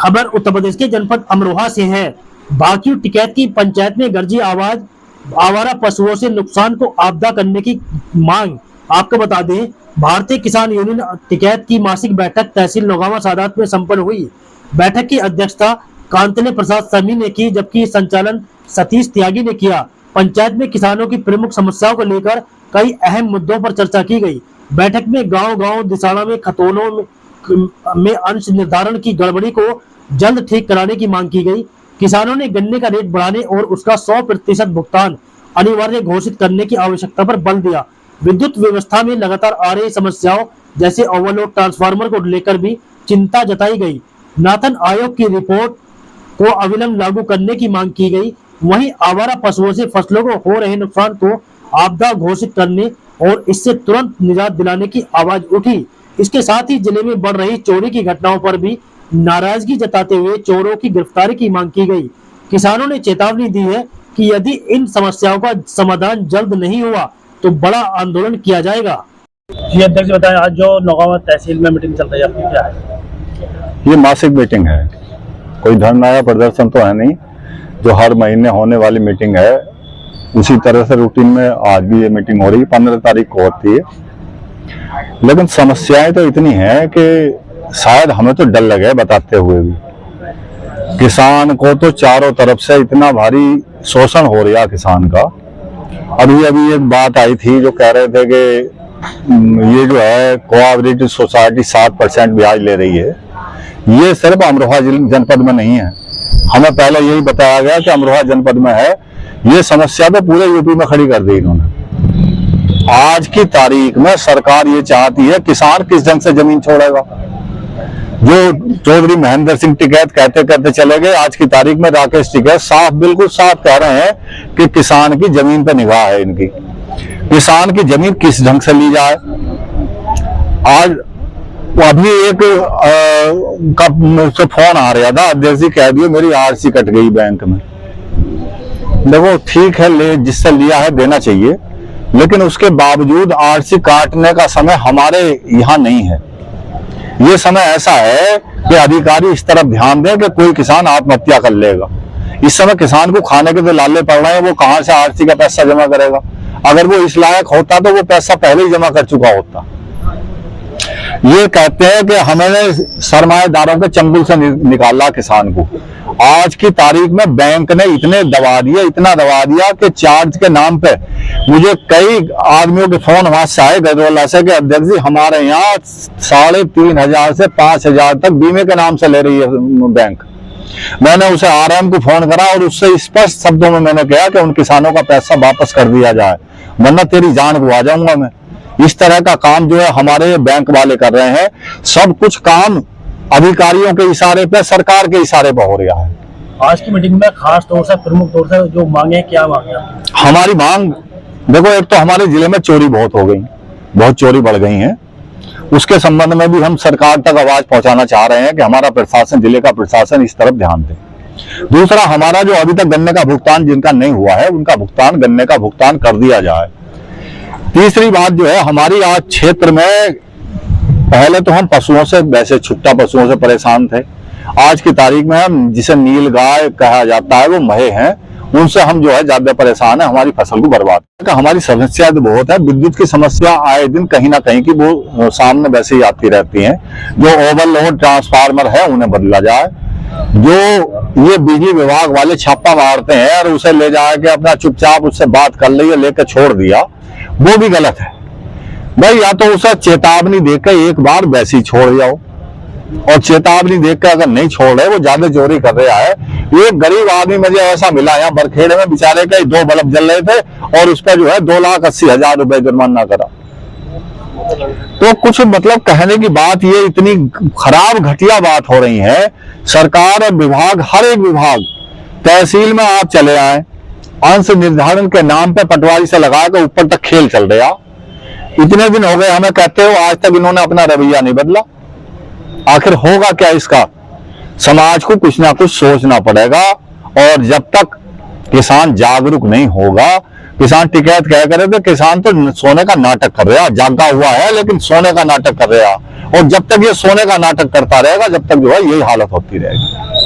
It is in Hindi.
खबर उत्तर प्रदेश के जनपद अमरोहा से है। बाकी टिकैत की पंचायत में गरजी आवाज, आवारा पशुओं से नुकसान को आपदा करने की मांग। आपको बता दें, भारतीय किसान यूनियन टिकैत की मासिक बैठक तहसील नौगावा सादात में संपन्न हुई। बैठक की अध्यक्षता कांतले प्रसाद समी ने की, जबकि संचालन सतीश त्यागी ने किया। पंचायत में किसानों की प्रमुख समस्याओं को लेकर कई अहम मुद्दों पर चर्चा की गई। बैठक में गांव-गांव दिसाड़ा में खतौनों में अंश निर्धारण की गड़बड़ी को जल्द ठीक कराने की मांग की गई। किसानों ने गन्ने का रेट बढ़ाने और उसका 100% भुगतान अनिवार्य घोषित करने की आवश्यकता पर बल दिया। विद्युत व्यवस्था में लगातार आ रही समस्याओं जैसे ओवरलोड ट्रांसफार्मर को लेकर भी चिंता जताई गई। नाथन आयोग की रिपोर्ट को अविलंब लागू करने की मांग की गई। वहीं आवारा पशुओं से फसलों को हो रहे नुकसान को आपदा घोषित करने और इससे तुरंत निजात दिलाने की आवाज उठी। इसके साथ ही जिले में बढ़ रही चोरी की घटनाओं पर भी नाराजगी जताते हुए चोरों की गिरफ्तारी की मांग की गई। किसानों ने चेतावनी दी है कि यदि इन समस्याओं का समाधान जल्द नहीं हुआ तो बड़ा आंदोलन किया जाएगा। जी अध्यक्ष बताएं, आज जो नौगावा तहसील में मीटिंग चल रही है आपकी क्या है? ये मासिक मीटिंग है, कोई धरना या प्रदर्शन तो है नहीं। जो हर महीने होने वाली मीटिंग है उसी तरह से रूटीन में आज भी ये मीटिंग हो रही है। 15 तारीख को होती है, लेकिन समस्याएं तो इतनी हैं कि शायद हमें तो डर लगे बताते हुए भी। किसान को तो चारों तरफ से इतना भारी शोषण हो रहा किसान का। अभी एक बात आई थी जो कह रहे थे कि ये जो है कोऑपरेटिव सोसाइटी 7% ब्याज ले रही है। ये सिर्फ अमरोहा जनपद में नहीं है, हमें पहले यही बताया गया कि अमरोहा जनपद में है। ये समस्या तो पूरे यूपी में खड़ी कर दी इन्होंने। आज की तारीख में सरकार ये चाहती है, किसान किस ढंग से जमीन छोड़ेगा? जो चौधरी महेंद्र सिंह टिकैत कहते कहते चले गए, आज की तारीख में राकेश टिकैत बिल्कुल साफ कह रहे हैं कि किसान की जमीन पर निगाह है इनकी। किसान की जमीन किस ढंग से ली जाए? आज अभी एक का मुझसे फोन आ रहा था, अध्यक्ष जी कह दिए मेरी आरसी कट गई बैंक में। देखो ठीक है, ले जिससे लिया है देना चाहिए, लेकिन उसके बावजूद आरसी काटने का समय हमारे यहाँ नहीं है। ये समय ऐसा है कि अधिकारी इस तरफ ध्यान दें कि कोई किसान आत्महत्या कर लेगा। इस समय किसान को खाने के तो लाले पड़ रहे हैं, वो कहां से आरसी का पैसा जमा करेगा? अगर वो इस लायक होता तो वो पैसा पहले ही जमा कर चुका होता। ये कहते हैं कि हमें सरमाएदारों के चंगुल से निकाला किसान को। आज की तारीख में बैंक ने इतना दबा दिया कि चार्ज के नाम पे मुझे कई आदमियों के फोन वहां से आए गजवाला से कि अध्यक्ष जी हमारे यहाँ 3,500 से 5,000 तक बीमे के नाम से ले रही है बैंक। मैंने उसे आरएम को फोन करा और उससे स्पष्ट शब्दों में मैंने कहा कि उन किसानों का पैसा वापस कर दिया जाए, वरना तेरी जान गवा जाऊंगा मैं। इस तरह का काम जो है हमारे बैंक वाले कर रहे हैं। सब कुछ काम अधिकारियों के इशारे पे, सरकार के इशारे पे हो रहा है। आज की मीटिंग में खास तौर से प्रमुख तौर से जो मांगे, क्या मांगे? हमारी मांग देखो, एक तो हमारे जिले में चोरी बहुत हो गई, बहुत चोरी बढ़ गई है। उसके संबंध में भी हम सरकार तक आवाज पहुंचाना चाह रहे हैं कि हमारा प्रशासन, जिले का प्रशासन इस तरफ ध्यान दे। दूसरा, हमारा जो अभी तक गन्ने का भुगतान जिनका नहीं हुआ है उनका भुगतान, गन्ने का भुगतान कर दिया जाए। तीसरी बात जो है, हमारी आज क्षेत्र में पहले तो हम पशुओं से, वैसे छुट्टा पशुओं से परेशान थे। आज की तारीख में हम जिसे नील गाय कहा जाता है वो महे हैं, उनसे हम जो है ज्यादा परेशान है। हमारी फसल को बर्बाद, हमारी समस्या तो बहुत है। विद्युत की समस्या आए दिन कहीं ना कहीं की वो सामने वैसे ही आती रहती है। जो ओवरलोड ट्रांसफार्मर है उन्हें बदला जाए। जो ये बिजली विभाग वाले छापा मारते हैं और उसे ले जाके अपना चुपचाप उससे बात कर ली, लेकर छोड़ दिया, वो भी गलत है भाई। या तो उसे चेतावनी देकर एक बार वैसे ही छोड़ जाओ, और चेतावनी देकर अगर नहीं छोड़ रहे, वो ज्यादा चोरी कर रहा है। एक गरीब आदमी मुझे ऐसा मिला यहाँ बरखेड़े में, बेचारे के 2 बल्ब जल रहे थे और उस पर जो है 2,80,000 रुपए जुर्माना करा। तो कुछ मतलब कहने की बात, ये इतनी खराब घटिया बात हो रही है। सरकार और विभाग, हर एक विभाग, तहसील में आप चले आए, अंश निर्धारण के नाम पे पटवारी से लगा के ऊपर तक खेल चल रहा। इतने दिन हो गए हमें कहते हो, आज तक इन्होंने अपना रवैया नहीं बदला। आखिर होगा क्या इसका? समाज को कुछ ना कुछ सोचना पड़ेगा, और जब तक किसान जागरूक नहीं होगा किसान टिकैत क्या करे थे, किसान तो सोने का नाटक कर रहा, जागा हुआ है लेकिन सोने का नाटक कर रहा, और जब तक ये सोने का नाटक करता रहेगा जब तक जो है यही हालत होती रहेगी।